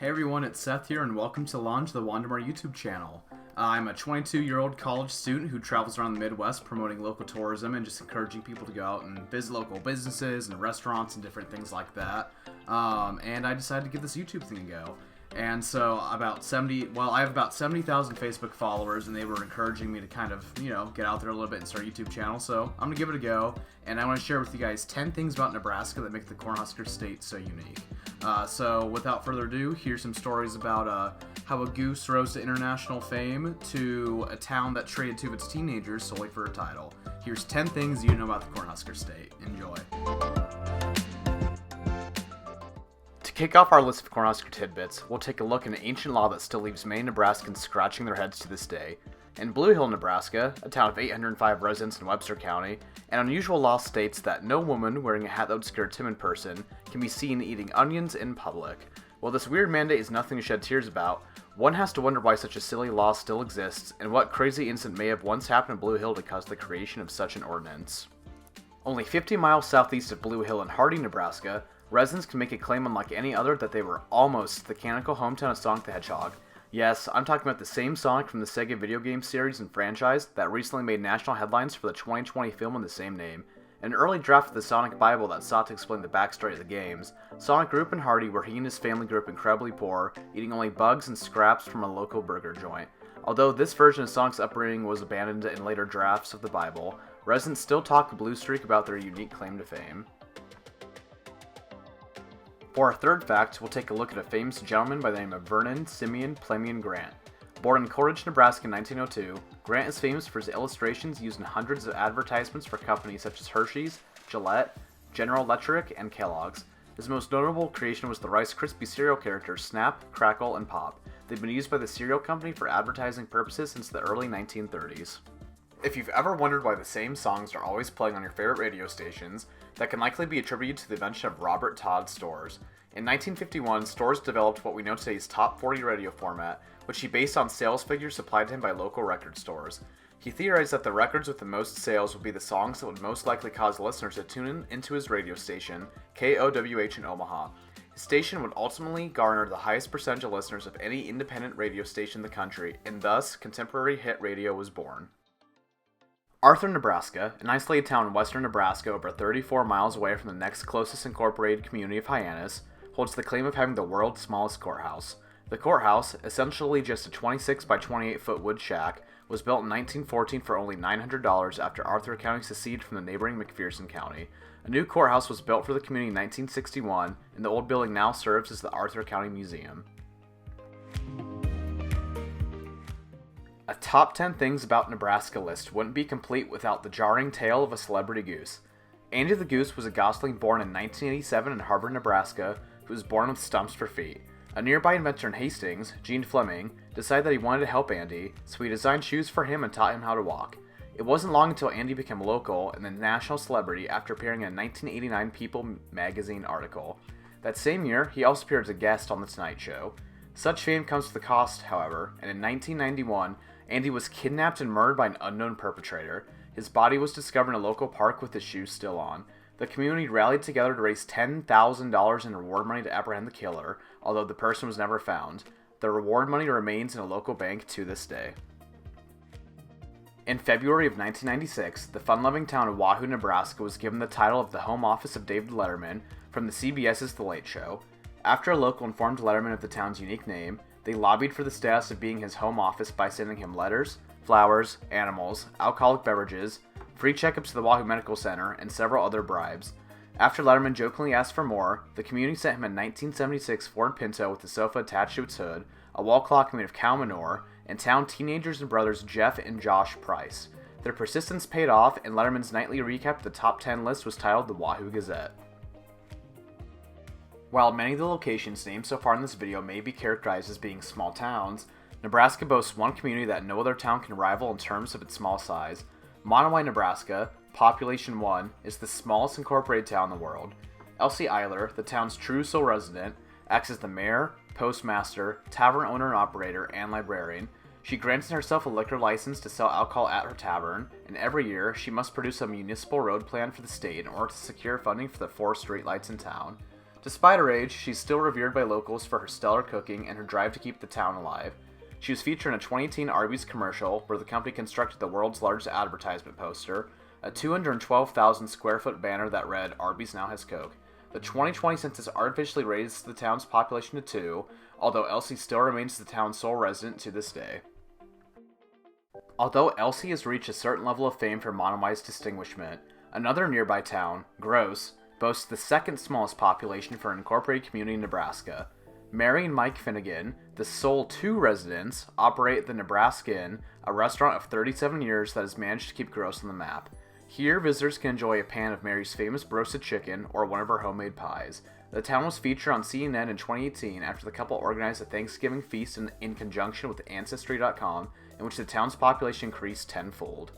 Hey everyone, it's Seth here, and welcome to the launch of the Wandermore YouTube channel. I'm a 22-year-old college student who travels around the Midwest promoting local tourism and just encouraging people to go out and visit local businesses and restaurants and different things like that. And I decided to give this YouTube thing a go. And so I have about 70,000 Facebook followers, and they were encouraging me to kind of, get out there a little bit and start a YouTube channel. So I'm going to give it a go, and I want to share with you guys 10 things about Nebraska that make the Cornhusker State so unique. So without further ado, here's some stories about how a goose rose to international fame to a town that traded two of its teenagers solely for a title. Here's 10 things you know about the Cornhusker State. Enjoy. To kick off our list of Cornhusker tidbits, we'll take a look at an ancient law that still leaves many Nebraskans scratching their heads to this day. In Blue Hill, Nebraska, a town of 805 residents in Webster County, an unusual law states that no woman wearing a hat that would scare a timid person can be seen eating onions in public. While this weird mandate is nothing to shed tears about, one has to wonder why such a silly law still exists and what crazy incident may have once happened in Blue Hill to cause the creation of such an ordinance. Only 50 miles southeast of Blue Hill in Hardy, Nebraska, residents can make a claim unlike any other that they were almost the canonical hometown of Sonic the Hedgehog. Yes, I'm talking about the same Sonic from the Sega video game series and franchise that recently made national headlines for the 2020 film with the same name. In an early draft of the Sonic Bible that sought to explain the backstory of the games, Sonic grew up in Hardy where he and his family grew up incredibly poor, eating only bugs and scraps from a local burger joint. Although this version of Sonic's upbringing was abandoned in later drafts of the Bible, residents still talk a blue streak about their unique claim to fame. For our third fact, we'll take a look at a famous gentleman by the name of Vernon Simeon Plemian Grant. Born in Coleridge, Nebraska in 1902, Grant is famous for his illustrations used in hundreds of advertisements for companies such as Hershey's, Gillette, General Electric, and Kellogg's. His most notable creation was the Rice Krispie cereal characters Snap, Crackle, and Pop. They've been used by the cereal company for advertising purposes since the early 1930s. If you've ever wondered why the same songs are always playing on your favorite radio stations, that can likely be attributed to the invention of Robert Todd Storrs. In 1951, Storrs developed what we know today as Top 40 radio format, which he based on sales figures supplied to him by local record stores. He theorized that the records with the most sales would be the songs that would most likely cause listeners to tune into his radio station, KOWH in Omaha. His station would ultimately garner the highest percentage of listeners of any independent radio station in the country, and thus, contemporary hit radio was born. Arthur, Nebraska, an isolated town in western Nebraska over 34 miles away from the next closest incorporated community of Hyannis, holds the claim of having the world's smallest courthouse. The courthouse, essentially just a 26 by 28 foot wood shack, was built in 1914 for only $900 after Arthur County seceded from the neighboring McPherson County. A new courthouse was built for the community in 1961, and the old building now serves as the Arthur County Museum. A top 10 things about Nebraska list wouldn't be complete without the jarring tale of a celebrity goose. Andy the Goose was a gosling born in 1987 in Harbor, Nebraska, who was born with stumps for feet. A nearby inventor in Hastings, Gene Fleming, decided that he wanted to help Andy, so he designed shoes for him and taught him how to walk. It wasn't long until Andy became local and then national celebrity after appearing in a 1989 People magazine article. That same year, he also appeared as a guest on The Tonight Show. Such fame comes with a cost, however, and in 1991, Andy was kidnapped and murdered by an unknown perpetrator. His body was discovered in a local park with his shoes still on. The community rallied together to raise $10,000 in reward money to apprehend the killer, although the person was never found. The reward money remains in a local bank to this day. In February of 1996, the fun-loving town of Wahoo, Nebraska was given the title of the home office of David Letterman from the CBS's The Late Show. After a local informed Letterman of the town's unique name, they lobbied for the status of being his home office by sending him letters, flowers, animals, alcoholic beverages, free checkups to the Wahoo Medical Center, and several other bribes. After Letterman jokingly asked for more, the community sent him a 1976 Ford Pinto with a sofa attached to its hood, a wall clock made of cow manure, and town teenagers and brothers Jeff and Josh Price. Their persistence paid off, and Letterman's nightly recap of the top 10 list was titled the Wahoo Gazette. While many of the locations named so far in this video may be characterized as being small towns, Nebraska boasts one community that no other town can rival in terms of its small size. Monowi, Nebraska, population 1, is the smallest incorporated town in the world. Elsie Eiler, the town's true sole resident, acts as the mayor, postmaster, tavern owner and operator, and librarian. She grants herself a liquor license to sell alcohol at her tavern, and every year she must produce a municipal road plan for the state in order to secure funding for the 4 streetlights in town. Despite her age, she's still revered by locals for her stellar cooking and her drive to keep the town alive. She was featured in a 2018 Arby's commercial where the company constructed the world's largest advertisement poster, a 212,000 square foot banner that read, "Arby's now has Coke." The 2020 census artificially raised the town's population to 2, although Elsie still remains the town's sole resident to this day. Although Elsie has reached a certain level of fame for Monowi's distinguishment, another nearby town, Goose, boasts the second smallest population for an incorporated community in Nebraska. Mary and Mike Finnegan, the sole 2 residents, operate the Nebraska Inn, a restaurant of 37 years that has managed to keep Gross on the map. Here, visitors can enjoy a pan of Mary's famous roasted chicken or one of her homemade pies. The town was featured on CNN in 2018 after the couple organized a Thanksgiving feast in conjunction with Ancestry.com, in which the town's population increased tenfold.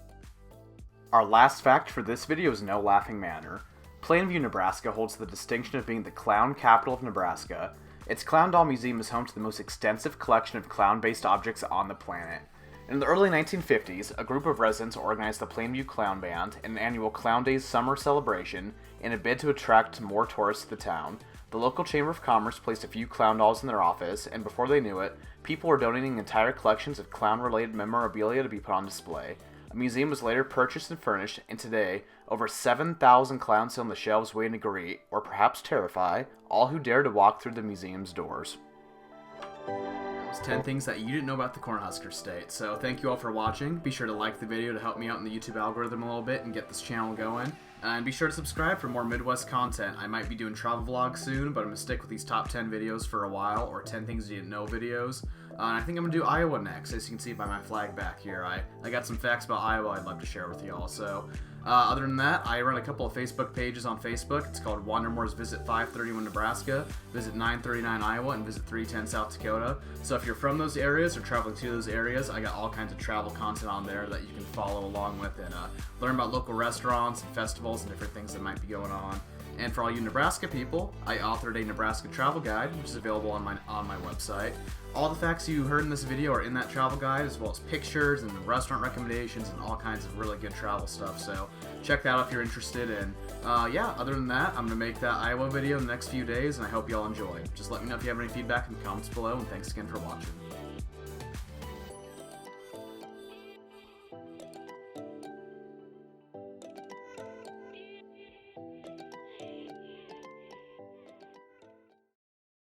Our last fact for this video is no laughing matter. Plainview, Nebraska holds the distinction of being the clown capital of Nebraska. Its Clown Doll Museum is home to the most extensive collection of clown-based objects on the planet. In the early 1950s, a group of residents organized the Plainview Clown Band, an annual Clown Days summer celebration, in a bid to attract more tourists to the town. The local Chamber of Commerce placed a few clown dolls in their office, and before they knew it, people were donating entire collections of clown-related memorabilia to be put on display. A museum was later purchased and furnished, and today, over 7,000 clowns sit on the shelves waiting to greet, or perhaps terrify, all who dare to walk through the museum's doors. 10 things that you didn't know about the Cornhusker State. So thank you all for watching. Be sure to like the video to help me out in the YouTube algorithm a little bit and get this channel going. And be sure to subscribe for more Midwest content. I might be doing travel vlogs soon, but I'm going to stick with these top 10 videos for a while, or 10 things you didn't know videos. And I think I'm going to do Iowa next, as you can see by my flag back here. I got some facts about Iowa I'd love to share with y'all. So other than that, I run a couple of Facebook pages on Facebook. It's called Wandermore's Visit 531 Nebraska, Visit 939 Iowa, and Visit 310 South Dakota. So if you're from those areas or traveling to those areas, I got all kinds of travel content on there that you can follow along with and learn about local restaurants and festivals and different things that might be going on. And for all you Nebraska people, I authored a Nebraska travel guide, which is available on my website. All the facts you heard in this video are in that travel guide, as well as pictures and restaurant recommendations and all kinds of really good travel stuff. So check that out if you're interested. And yeah, other than that, I'm going to make that Iowa video in the next few days, and I hope you all enjoy. Just let me know if you have any feedback in the comments below, and thanks again for watching.